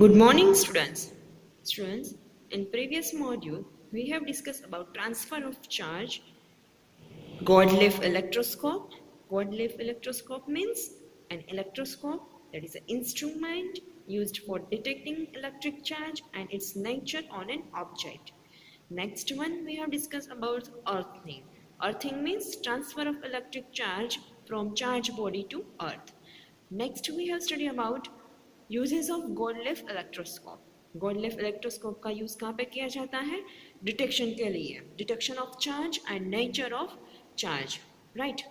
Good morning, students. Students, in previous module, we have discussed about transfer of charge, God-leaf electroscope. God-leaf electroscope means an electroscope that is an instrument used for detecting electric charge and its nature on an object. Next one, we have discussed about earthing. Earthing means transfer of electric charge from charged body to earth. Next, we have studied about uses of gold electroscope. Gold electroscope का use कहाँ पे किया जाता है? Detection के लिए, detection of charge and nature of charge, right?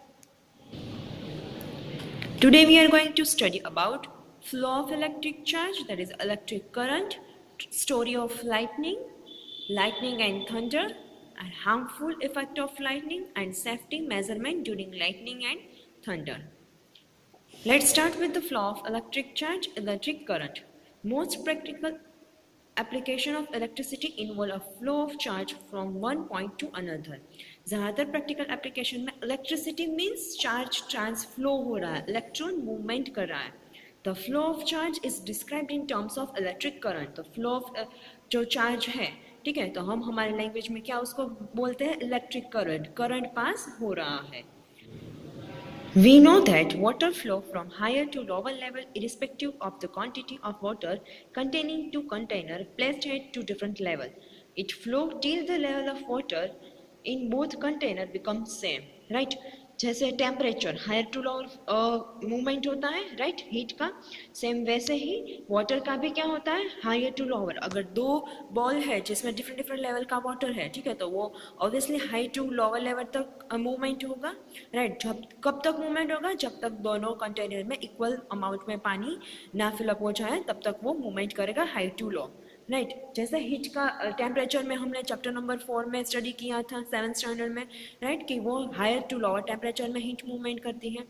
Today we are going to study about flow of electric charge, that is electric current, story of lightning and thunder, and harmful effect of lightning and safety measurement during lightning and thunder. Let's start with the flow of electric charge, electric current. Most practical application of electricity involve a flow of charge from one point to another. ज़्यादातर practical application में electricity means charge ट्रांसफ्लो हो रहा है, electron movement कर रहा है. The flow of charge is described in terms of electric current. The flow of जो charge है, ठीक है, तो हम हमारे लैंग्वेज में क्या उसको बोलते हैं? Electric current. करंट पास हो रहा है. We know that water flow from higher to lower level irrespective of the quantity of water containing two container placed at two different level. It flow till the level of water in both container becomes same, right? जैसे temperature higher to lower movement होता है, right, heat का, same वैसे ही water का भी क्या होता है? Higher to lower. अगर दो बॉल है जिसमें डिफरेंट डिफरेंट लेवल का वाटर है, ठीक है, तो वो obviously high to lower level तक मूवमेंट होगा, राइट. जब कब तक मूवमेंट होगा? जब तक दोनों कंटेनर में इक्वल अमाउंट में पानी ना फिलअप हो जाए, तब तक वो मूवमेंट करेगा हाई टू लो, राइट. जैसे हीट का टेम्परेचर में हमने चैप्टर नंबर 4 में स्टडी किया था 7th स्टैंडर्ड में, राइट, कि वो हायर टू लोअर टेम्परेचर में हीट मूवमेंट करती है.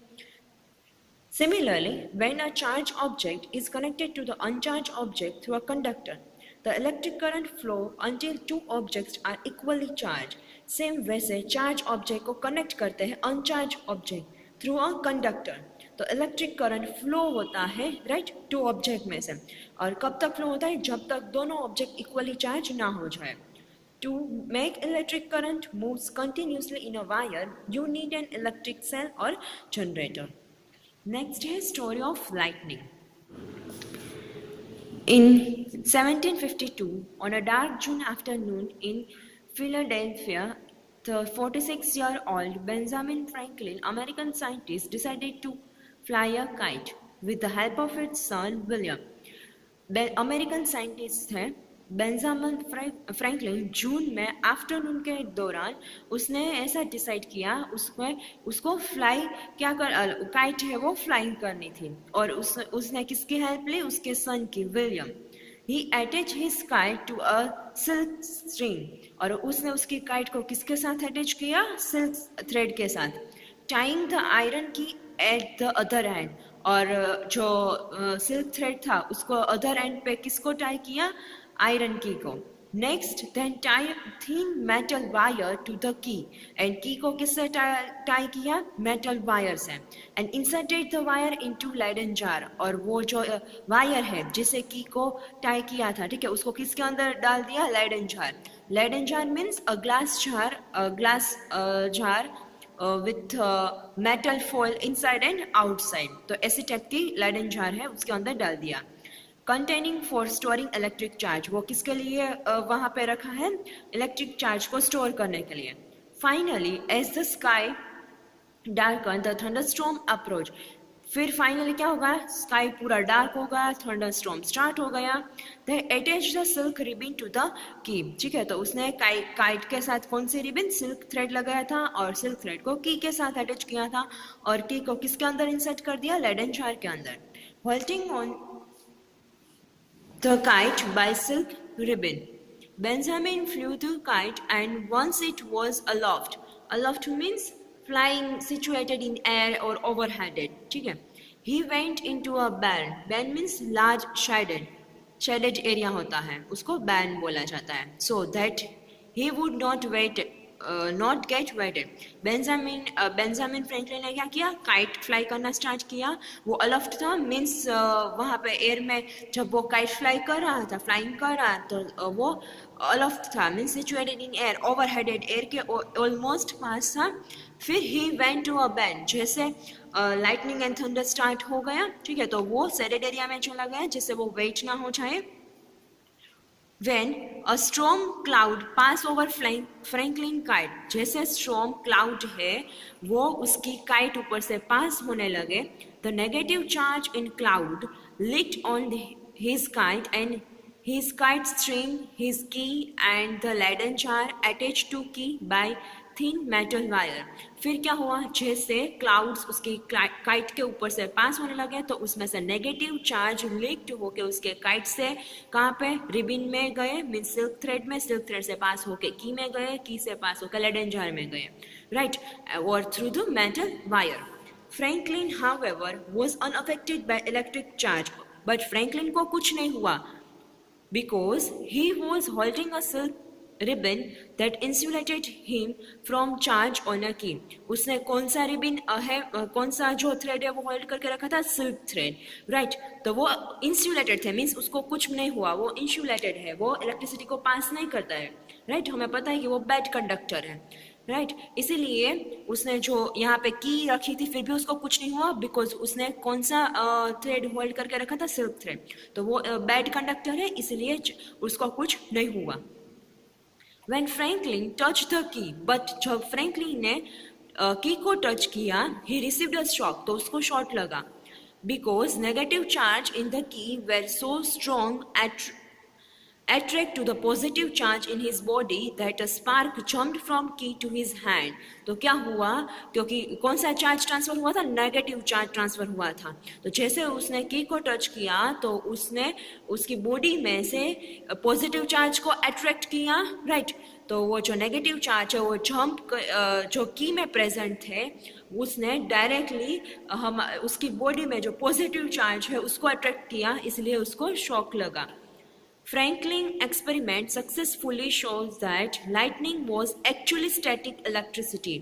Similarly, when a charged object is connected to the uncharged object through a conductor, the electric current flow until two objects are equally charged. Same वैसे charged object को connect करते हैं uncharged object through a conductor, तो electric current flow होता है, right, to object में से. और कब तक फ्लो होता है? जब तक दोनों ऑब्जेक्ट इक्वली चार्ज ना हो जाए. To make electric current moves continuously in a wire, you need an electric cell or generator. Next is story of lightning. In 1752, on a dark June afternoon in Philadelphia, the 46-year-old Benjamin Franklin, American scientist, decided to fly a kite with the help of its son William. American scientist है Benjamin Franklin. जून में afternoon के दौरान उसने ऐसा decide किया, उसको fly क्या कर काइट है वो फ्लाइंग करनी थी. और उसने किसकी हेल्प ली? उसके सन की, William. He attached his kite to a silk string. और उसने उसकी काइट को किसके साथ अटैच किया? सिल्क थ्रेड के साथ. Tying the iron key at the other end. और जो सिल्क थ्रेड था उसको अदर एंड पे किसको टाई किया? आयरन की को. Next then tie thin metal wire to the key. And key को किससे टाई किया? मेटल वायर से. And inserted the wire into Leyden jar. और वो जो वायर है जिसे की को टाई किया था, ठीक है, उसको किसके अंदर डाल दिया? Leyden jar. Leyden jar means a glass jar with metal foil inside and outside. तो ऐसी टाइप की लेडन जार है, उसके अंदर डाल दिया. Containing for storing electric charge. वो किसके लिए वहाँ पे रखा है? इलेक्ट्रिक चार्ज को स्टोर करने के लिए. Finally, as the sky darkened, the thunderstorm approached. फिर फाइनली क्या होगा? स्काई पूरा डार्क होगा, थंडरस्टॉर्म स्टार्ट हो गया. They attach the silk ribbon to the key. ठीक है, तो उसने काइट के साथ कौन सी रिबन? सिल्क थ्रेड लगाया था, और सिल्क थ्रेड को की के साथ अटैच किया था, और की को किसके अंदर इंसर्ट कर दिया? लेडन जार के अंदर. Holding on the kite by silk ribbon, Benjamin flew the kite, and once it was aloft. Aloft means flying, situated in air or overheaded. ठीक है. He went into a barn. Barn means large shaded area होता है, उसको barn बोला जाता है. So that he would not wait not get wetted. Benjamin Franklin ने क्या किया, काइट फ्लाई करना स्टार्ट किया. वो अलोफ्ट था, मीन्स वहाँ पे एयर में जब वो काइट फ्लाई कर रहा था, फ्लाइंग कर रहा तो वो अलोफ्ट था, means situated in air, overheaded air के ऑलमोस्ट पास था. फिर ही वेंट टू अ बेंड, जैसे लाइटनिंग एंड थंडर स्टार्ट हो गया, ठीक है, तो वो सेडेड एरिया में चला गया जिससे वो वेट ना हो जाए. When a storm cloud pass over Franklin kite, जैसे storm cloud है वो उसकी kite ऊपर से pass होने लगे, the negative charge in cloud leaked on his kite and his kite string, his key and the Leyden jar attached to key by thin metal wire. फिर क्या हुआ, जैसे क्लाउड्स उसकी काइट के ऊपर से पास होने लगे तो उसमें से नेगेटिव चार्ज लीक्ड होके उसके काइट से कहाँ पे, रिबिन में गए, मीन सिल्क थ्रेड में, सिल्क थ्रेड से पास होके की में गए, की से पास होकर लेडन जार में गए, राइट, और through the metal wire. Franklin however was unaffected by electric charge, but Franklin को कुछ नहीं हुआ because he was holding a silk ribbon that insulated him from charge on a key. उसने कौन सा रिबिन है, कौन सा जो थ्रेड है वो होल्ड करके रखा था, सिल्क थ्रेड, राइट. तो वो इंसुलेटेड थे, मीन्स उसको कुछ नहीं हुआ, वो इंसुलेटेड है, वो इलेक्ट्रिसिटी को पास नहीं करता है, राइट. हमें पता है कि वो बैड कंडक्टर है, राइट. इसीलिए उसने जो यहाँ पे की रखी थी फिर भी उसको कुछ नहीं हुआ बिकॉज उसने कौन सा थ्रेड होल्ड करके रखा था, सिल्क थ्रेड. तो वो बैड कंडक्टर है, इसलिए उसको कुछ नहीं हुआ. When Franklin touched the key, but जब फ्रैंकलिन ने की को टच किया, he received a shock, तो उसको शॉक लगा, because negative charge in the key were so strong attract to the positive charge in his body that a spark jumped from key to his hand. तो क्या हुआ, क्योंकि कौन सा charge transfer हुआ था, नेगेटिव चार्ज ट्रांसफर हुआ था. तो जैसे उसने की को टच किया तो उसने उसकी बॉडी में से पॉजिटिव चार्ज को अट्रैक्ट किया, राइट. तो वो जो नेगेटिव चार्ज है वो जंप जो की में प्रेजेंट थे उसने डायरेक्टली हम उसकी बॉडी में जो पॉजिटिव चार्ज है उसको अट्रैक्ट किया, इसलिए उसको शॉक लगा. Franklin experiment successfully shows that lightning was actually static electricity.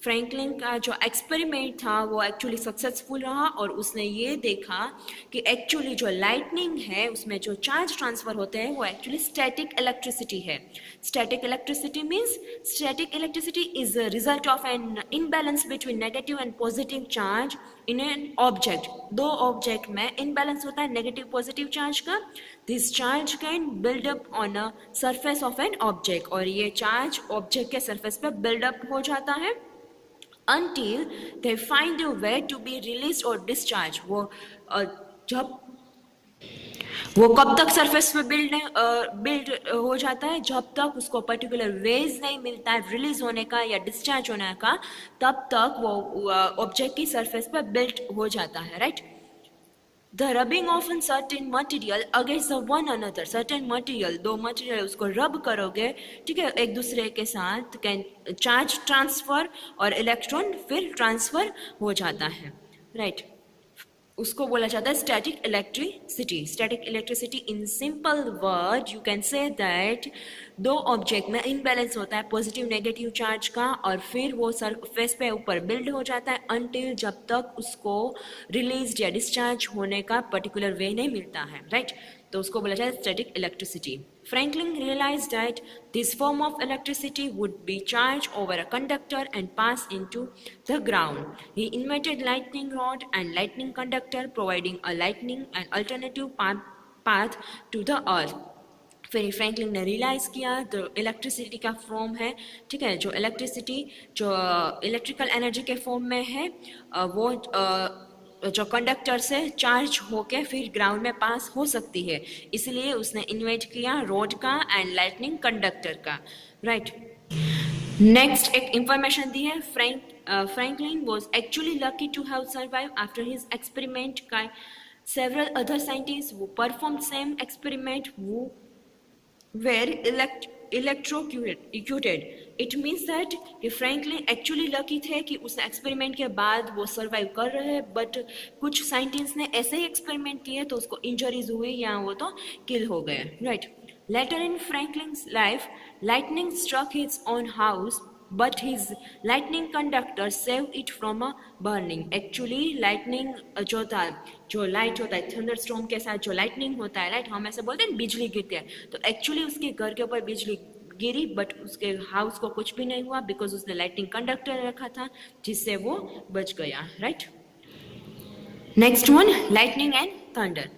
Franklin का जो एक्सपेरिमेंट था वो एक्चुअली सक्सेसफुल रहा और उसने ये देखा कि एक्चुअली जो लाइटनिंग है उसमें जो चार्ज ट्रांसफर होते हैं वो एक्चुअली स्टैटिक इलेक्ट्रिसिटी है. Static electricity means static electricity is a result of an imbalance between negative and positive charge in an object. दो ऑब्जेक्ट में इनबैलेंस होता है नेगेटिव पॉजिटिव चार्ज का. This charge can build up on a surface of an object, और ये charge object के surface पे build up हो जाता है until they find a way to be released or discharged. वो जब वो कब तक सरफेस पे बिल्ड हो जाता है, जब तक उसको पर्टिकुलर वेज नहीं मिलता है रिलीज होने का या डिस्चार्ज होने का, तब तक वो ऑब्जेक्ट की सरफेस पे बिल्ड हो जाता है, right. The rubbing of a certain material against the one another, certain material, दो मटेरियल उसको रब करोगे, ठीक है, एक दूसरे के साथ, कैन चार्ज ट्रांसफर और इलेक्ट्रॉन फिर ट्रांसफर हो जाता है, राइट. उसको बोला जाता है static electricity. Static electricity in simple word you can say that दो ऑब्जेक्ट में इनबैलेंस होता है पॉजिटिव नेगेटिव चार्ज का और फिर वो सरफेस पे ऊपर बिल्ड हो जाता है अनटिल जब तक उसको रिलीज या डिस्चार्ज होने का पर्टिकुलर वे नहीं मिलता है, राइट. तो उसको बोला जाता है static electricity. Franklin realized that this form of electricity would be charged over a conductor and pass into the ground. He invented lightning rod and lightning conductor, providing a lightning and alternative path to the earth. फिर Franklin ने realise किया तो electricity का form है, ठीक है, जो electricity जो इलेक्ट्रिकल एनर्जी के फॉर्म में है वो जो कंडक्टर से चार्ज होके फिर ग्राउंड में पास हो सकती है, इसलिए उसने इन्वेंट किया रोड का एंड लाइटनिंग कंडक्टर का, राइट. नेक्स्ट एक इंफॉर्मेशन दी है, Franklin was actually lucky to have survive after his experiment. का several other scientists who performed same experiment who were electrocuted. It means that कि फ्रैंकलिन एक्चुअली लकी थे कि उस एक्सपेरिमेंट के बाद वो सर्वाइव कर रहे हैं, बट कुछ साइंटिस्ट ने ऐसे ही एक्सपेरिमेंट किए तो उसको इंजरीज हुई या वो तो किल हो गए, right. Later in Franklin's life, lightning struck his own house but his lightning conductor saved it from a burning. Actually lightning जो लाइट होता है थंडरस्टॉर्म के साथ जो लाइटनिंग होता है, लाइट हम ऐसे बोलते हैं बिजली गिरती है, तो एक्चुअली उसके घर के ऊपर बिजली गिरी बट उसके हाउस को कुछ भी नहीं हुआ बिकॉज उसने लाइटनिंग कंडक्टर रखा था जिससे वो बच गया, right. Next one, lightning and thunder.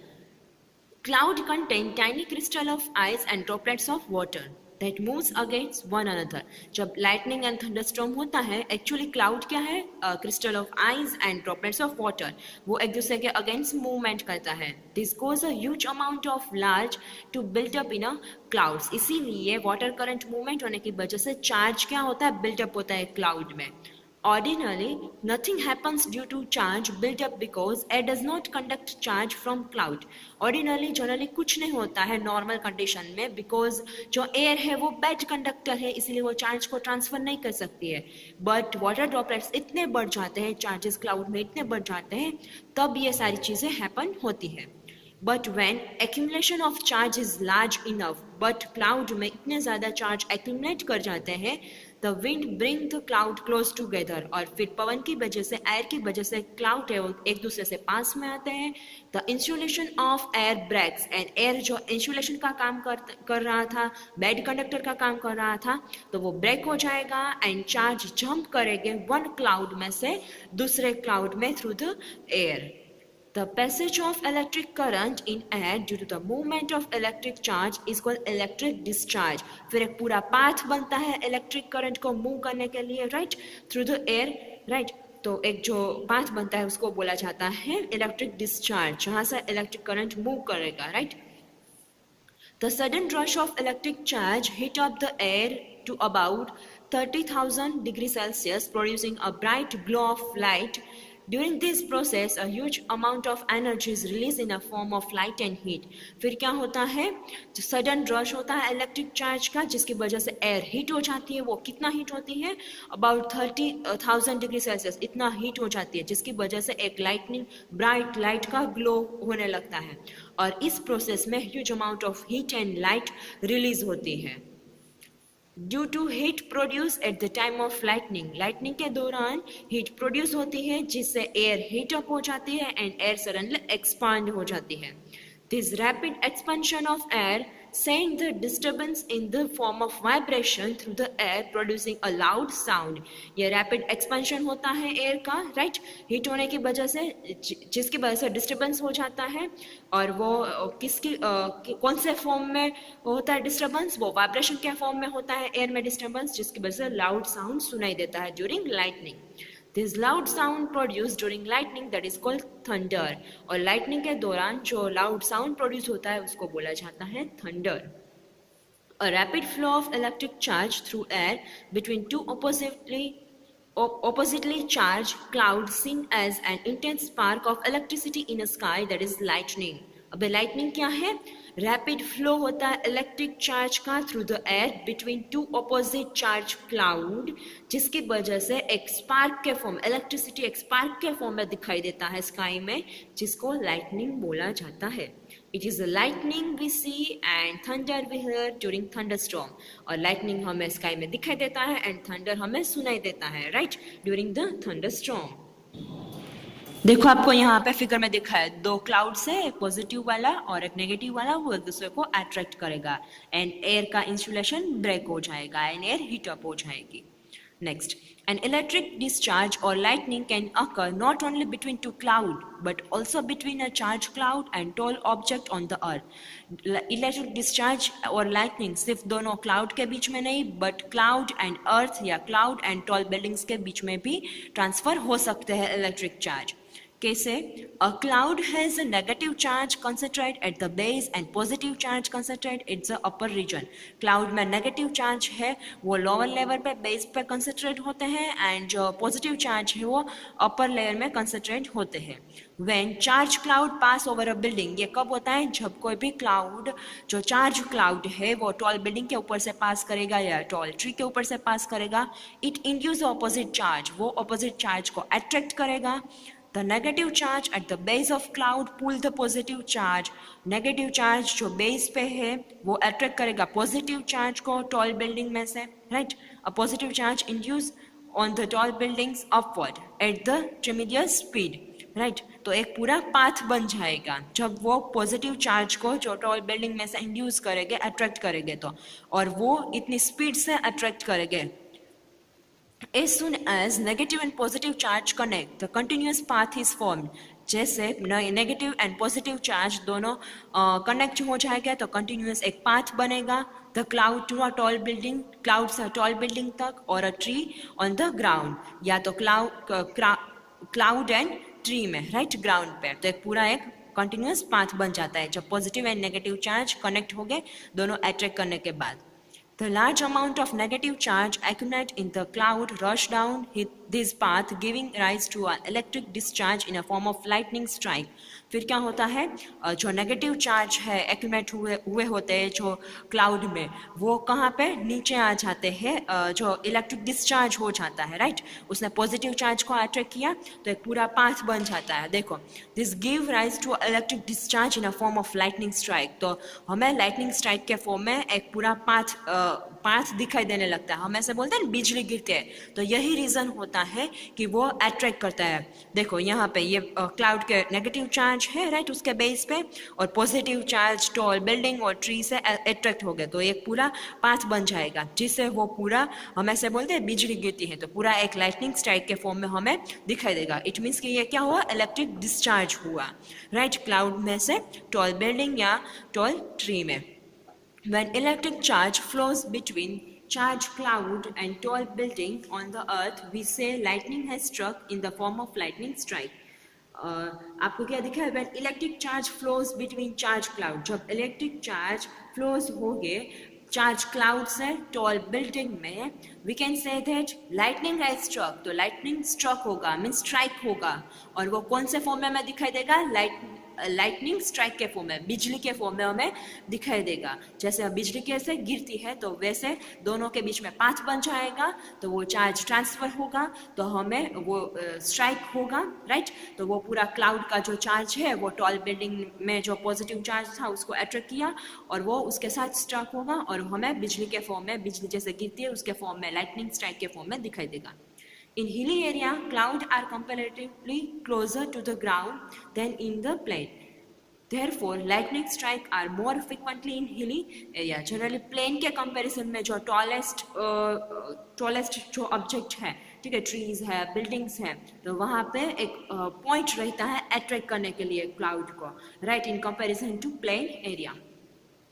Cloud contain tiny crystal of ice and droplets of water that moves against one another. जब lightning and thunderstorm होता है, actually cloud क्या है? Crystal of ice and droplets of water. वो एक दूसरे के against movement करता है. This cause a huge amount of large to build up in a clouds. इसीलिए water current movement होने की वजह से charge क्या होता है? Build up होता है cloud में. Ordinarily, nothing happens due to charge built up because air does not conduct charge from cloud. Ordinarily, generally कुछ नहीं होता है normal condition में because जो air है वो bad conductor है इसलिए वो charge को transfer नहीं कर सकती है. But water droplets इतने बढ़ जाते हैं, charges cloud में इतने बढ़ जाते हैं, तब ये सारी चीज़ें happen होती है. But when accumulation of charge is large enough, but cloud में इतने ज़्यादा charge accumulate कर जाते हैं, the wind bring the cloud close together. और फिर पवन की वजह से, air की वजह से cloud है वो एक दूसरे से पास में आते हैं. The insulation of air breaks and air जो insulation का काम कर रहा था, bad conductor का काम कर रहा था, तो वो break हो जाएगा and charge jump करेंगे one cloud में से दूसरे cloud में through the air. The passage of electric current in air due to the movement of electric charge is called electric discharge. फिर एक पूरा path बनता है electric current को move करने के लिए, right, through the air, right. तो एक जो path बनता है उसको बोला जाता है electric discharge, जहाँ से electric current move करेगा, right. The sudden rush of electric charge hit up the air to about 30,000 degrees Celsius, producing a bright glow of light. During this process, a huge amount of energy is released in a form of light and heat. फिर क्या होता है, जो sudden rush होता है electric charge का जिसकी वजह से एयर हीट हो जाती है. वो कितना हीट होती है? अबाउट 30,000 डिग्री सेल्सियस इतना हीट हो जाती है जिसकी वजह से एक लाइटनिंग ब्राइट लाइट का ग्लो होने लगता है और इस प्रोसेस में huge amount of heat and light release होती है. Due to heat produce at the time of lightning, lightning के दौरान हीट प्रोड्यूस होती है जिससे एयर हीट अप हो जाती है एंड एयर सडनली एक्सपांड हो जाती है. This rapid expansion of air send the disturbance in the form of vibration through the air producing a loud sound. ये rapid expansion होता है air का, right, heat होने की वजह से जिसकी वजह से disturbance हो जाता है और वो किसकी कौन से form में होता है disturbance? वो vibration के form में होता है air में disturbance जिसकी वजह से loud sound सुनाई देता है during lightning. This loud sound produced during lightning that is called thunder. और lightning के दौरान जो loud sound produce होता है उसको बोला जाता है thunder. A rapid flow of electric charge through air between two oppositely charged clouds seen as an intense spark of electricity in a sky that is lightning. अब lightning क्या है? Rapid flow होता है इलेक्ट्रिक चार्ज का through the air between two opposite charge cloud जिसकी वजह से एक स्पार्क के फॉर्म, इलेक्ट्रिसिटी एक स्पार्क के फॉर्म में दिखाई देता है स्काई में जिसको लाइटनिंग बोला जाता है. It is lightning we see and thunder we hear during thunderstorm. और लाइटनिंग हमें स्काई में दिखाई देता है एंड थंडर हमें सुनाई देता है, राइट, ड्यूरिंग द थंडरस्टॉर्म. देखो आपको यहाँ पे फिगर में दिखा है दो क्लाउड्स है, एक पॉजिटिव वाला और एक नेगेटिव वाला, वो एक दूसरे को अट्रैक्ट करेगा एंड एयर का इंसुलेशन ब्रेक हो जाएगा एंड एयर हीट अप हो जाएगी. Next, an electric discharge or lightning can occur not only between two clouds but also between a charged cloud and tall object on the earth. Electric discharge और lightning सिर्फ दोनों cloud के बीच में नहीं but cloud and earth या cloud and tall buildings के बीच में भी ट्रांसफर हो सकते हैं electric charge. कैसे? A cloud has a negative charge concentrated at the base and positive charge concentrated at the upper region. Cloud में negative charge है वो lower level पे base पे concentrate होते हैं and जो positive charge है वो upper layer में concentrate होते हैं. When charge cloud pass over a building, ये कब होता है? जब कोई भी cloud जो charge cloud है वो tall building के ऊपर से pass करेगा या tall tree के ऊपर से pass करेगा, it induce opposite charge, वो opposite charge को attract करेगा. The negative charge at the base of cloud pull the positive charge. Negative charge जो base पे है वो attract करेगा positive charge को tall building में से, right? a positive charge induced on the tall buildings upward at the tremendous speed, right तो एक पूरा पाथ बन जाएगा जब वो पॉजिटिव चार्ज को जो टॉल बिल्डिंग में से इंड्यूस करेंगे, अट्रैक्ट करेंगे तो, और वो इतनी स्पीड से अट्रैक्ट करेंगे. As soon as negative and positive charge connect, the continuous path is formed. जैसे नेगेटिव एंड पॉजिटिव चार्ज दोनों कनेक्ट हो जाएगा तो कंटिन्यूस एक पाथ बनेगा. The cloud to a tall building, cloud से टॉल बिल्डिंग तक, और a tree on the ground, या तो क्लाउड एंड ट्री में, राइट, ग्राउंड पे. तो एक पूरा एक कंटिन्यूस पाथ बन जाता है जब positive and negative charge connect हो गए दोनों अट्रैक्ट करने के बाद. The large amount of negative charge accumulated in the cloud rush down this path, giving rise to an electric discharge in a form of lightning strike. फिर क्या होता है, जो नेगेटिव चार्ज है एक्यूमुलेट हुए होते हैं जो क्लाउड में, वो कहाँ पे नीचे आ जाते हैं, जो इलेक्ट्रिक डिस्चार्ज हो जाता है, राइट. उसने पॉजिटिव चार्ज को अट्रैक्ट किया तो एक पूरा पाथ बन जाता है. देखो, this give rise to electric discharge in a form of lightning strike. तो हमें लाइटनिंग स्ट्राइक के फॉर्म में एक पूरा पाथ दिखाई देने लगता है. हम ऐसे बोलते हैं बिजली गिरती है, तो यही रीज़न होता है कि वो अट्रैक्ट करता है. देखो यहाँ पे ये क्लाउड के नेगेटिव चार्ज है, राइट, उसके बेस पे, और पॉजिटिव चार्ज टॉल बिल्डिंग और ट्री से अट्रैक्ट हो गए तो एक पूरा पाथ बन जाएगा जिससे वो पूरा, हम ऐसे बोलते हैं बिजली गिरती है, तो पूरा एक लाइटनिंग स्ट्राइक के फॉर्म में हमें दिखाई देगा. इट मीन्स कि ये क्या हुआ, इलेक्ट्रिक डिस्चार्ज हुआ, राइट, क्लाउड में से टॉल बिल्डिंग या टॉल ट्री में. When electric charge flows between charged cloud and tall building on the earth, we say lightning has struck in the form of lightning strike. आपको क्या दिखा है, when electric charge flows between charged cloud, जब electric charge flows होगे charge cloud से tall building में, we can say that lightning has struck. तो lightning struck होगा, मीन स्ट्राइक होगा, और वो कौन से फॉर्म में हमें दिखाई देगा, लाइटनिंग स्ट्राइक के फॉर्म में, बिजली के फॉर्म में हमें दिखाई देगा. जैसे बिजली कैसे गिरती है तो वैसे दोनों के बीच में पाथ बन जाएगा, तो वो चार्ज ट्रांसफर होगा तो हमें वो स्ट्राइक होगा, राइट. तो वो पूरा क्लाउड का जो चार्ज है वो टॉल बिल्डिंग में जो पॉजिटिव चार्ज था उसको अट्रैक्ट किया और वो उसके साथ स्ट्राइक होगा और हमें बिजली के फॉर्म में, बिजली जैसे गिरती है उसके फॉर्म में, लाइटनिंग स्ट्राइक के फॉर्म में दिखाई देगा. In hilly area, clouds are comparatively closer to the ground than in the plain. Therefore, lightning strikes are more frequently in hilly area. Generally, plain के comparison में जो tallest जो object है, ठीक है, trees है, buildings है, तो वहाँ पे एक point रहता है attract करने के लिए cloud को, right, in comparison to plain area.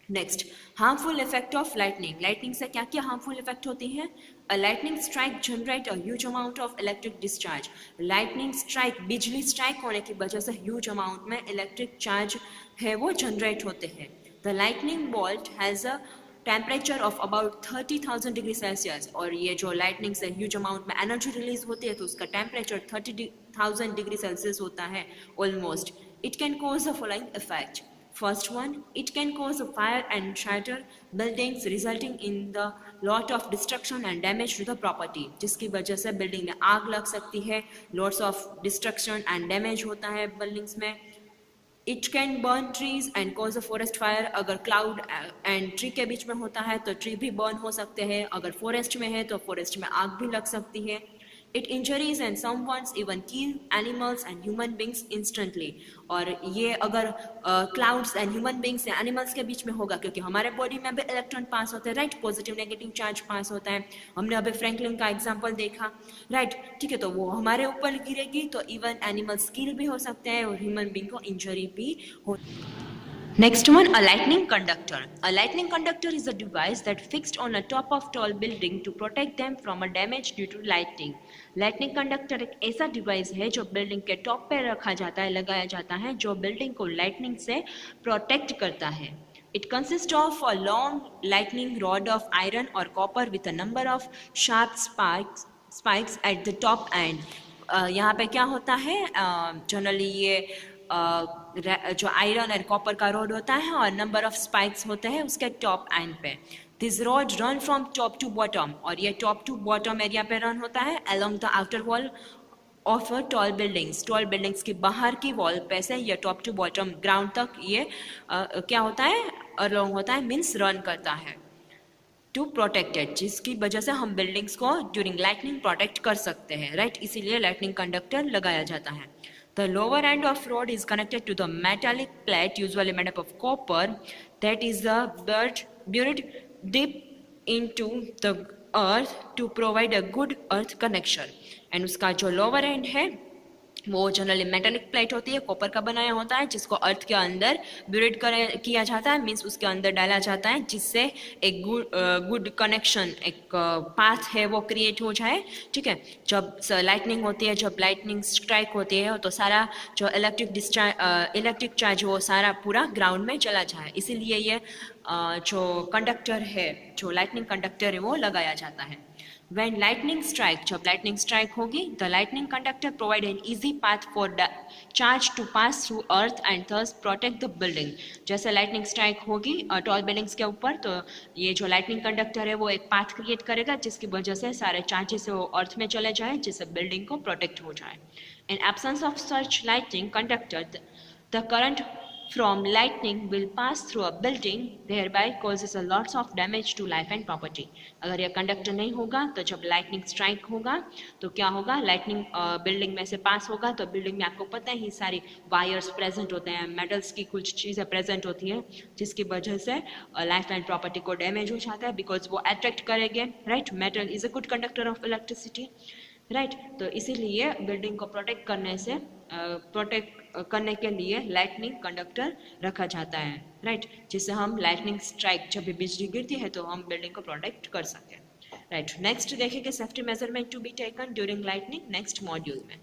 Next, harmful effect of lightning. Lightning से क्या क्या हार्मफुल इफेक्ट होती हैं. A lightning strike generate a huge amount of electric discharge. Lightning strike, बिजली स्ट्राइक होने की वजह से ह्यूज अमाउंट में इलेक्ट्रिक चार्ज है वो जनरेट होते हैं. The lightning bolt has a temperature of about 30,000 degree Celsius. और ये जो लाइटनिंग से ह्यूज अमाउंट में एनर्जी रिलीज होती है तो उसका टेम्परेचर 30,000 डिग्री सेल्सियस होता है almost. It can cause the following effect. First one, it can cause a fire and shatter buildings, resulting in the lot of destruction and damage to the property. जिसकी वजह से building में आग लग सकती है, lots of destruction and damage होता है बिल्डिंग्स में. It can burn trees and cause a forest fire. अगर क्लाउड एंड ट्री के बीच में होता है तो ट्री भी बर्न हो सकते हैं. अगर फॉरेस्ट में है तो फॉरेस्ट में आग भी लग सकती है. It injuries and sometimes even kill animals and human beings instantly. और ये अगर क्लाउड्स एंड ह्यूमन बींग्स या एनिमल्स के बीच में होगा, क्योंकि हमारे बॉडी में भी इलेक्ट्रॉन पास होते हैं, राइट, पॉजिटिव नेगेटिव चार्ज पास होता है. हमने अभी फ्रैंकलिन का एग्जांपल देखा, राइट, ठीक है, तो वो हमारे ऊपर गिरेगी तो इवन एनिमल्स किल भी हो सकते हैं और ह्यूमन बींग को इंजरी भी हो. Next one, a lightning conductor. A lightning conductor is a device that fixed on the top of tall building to protect them from a damage due to lightning. Lightning conductor एक ऐसा device है जो building के top पे रखा जाता है, लगाया जाता है, जो बिल्डिंग को लाइटनिंग से प्रोटेक्ट करता है. It consists of a long lightning rod of iron or copper with a number of sharp spikes at the top end. यहाँ पे क्या होता है, जनरली ये जो आयरन और कॉपर का रोड होता है और नंबर ऑफ स्पाइक्स होते हैं उसके टॉप एंड पे. This rod run from top to bottom, और ये टॉप टू बॉटम एरिया पे रन होता है along the outer wall of tall buildings. Tall buildings की बाहर की वॉल पे से ये टॉप टू बॉटम ग्राउंड तक ये क्या होता है, अलोंग होता है, मीन्स रन करता है. टू प्रोटेक्टेड, जिसकी वजह से हम बिल्डिंग्स को ड्यूरिंग लाइटनिंग प्रोटेक्ट कर सकते हैं, राइट, इसीलिए लाइटनिंग कंडक्टर लगाया जाता है. The lower end of rod is connected to the metallic plate usually made up of copper that is buried deep into the earth to provide a good earth connection. And उसका जो lower and है वो generally metallic plate होती है, copper का बनाया होता है, जिसको अर्थ के अंदर ब्यूरिड किया जाता है, मीन्स उसके अंदर डाला जाता है, जिससे एक गुड कनेक्शन, एक पाथ है वो क्रिएट हो जाए. ठीक है, जब लाइटनिंग होती है, जब लाइटनिंग स्ट्राइक होती है तो सारा जो इलेक्ट्रिक चार्ज वो सारा पूरा ग्राउंड में चला जाए, इसीलिए ये जो कंडक्टर है, जो लाइटनिंग कंडक्टर है वो लगाया जाता है. When lightning strike, जब lightning strike होगी, the lightning conductor provide an easy path for the charge to pass through earth and thus protect the building. जैसे lightning strike होगी tall buildings के ऊपर, तो ये जो lightning conductor है वो एक path create करेगा, जिसकी वजह से सारे charges वो earth में चले जाए, जिससे building को protect हो जाए. In absence of such lightning conductor, the current from lightning will pass through a building, thereby causes a lots of damage to life and property. अगर यह कंडक्टर नहीं होगा तो जब लाइटनिंग स्ट्राइक होगा तो क्या होगा, लाइटनिंग बिल्डिंग में से पास होगा तो बिल्डिंग में आपको पता है ही सारी वायर्स प्रेजेंट होते हैं, मेटल्स की कुछ चीज़ें प्रेजेंट होती है, जिसकी वजह से लाइफ एंड प्रॉपर्टी को डैमेज हो जाता है, बिकॉज वो अट्रैक्ट करेंगे, right. Metal is a good conductor of electricity, right. तो इसीलिए बिल्डिंग को प्रोटेक्ट करने के लिए लाइटनिंग कंडक्टर रखा जाता है, राइट, जिससे हम लाइटनिंग स्ट्राइक जब भी बिजली गिरती है तो हम बिल्डिंग को प्रोटेक्ट कर सकें, राइट. नेक्स्ट देखेंगे safety measurement to be taken during lightning next module में.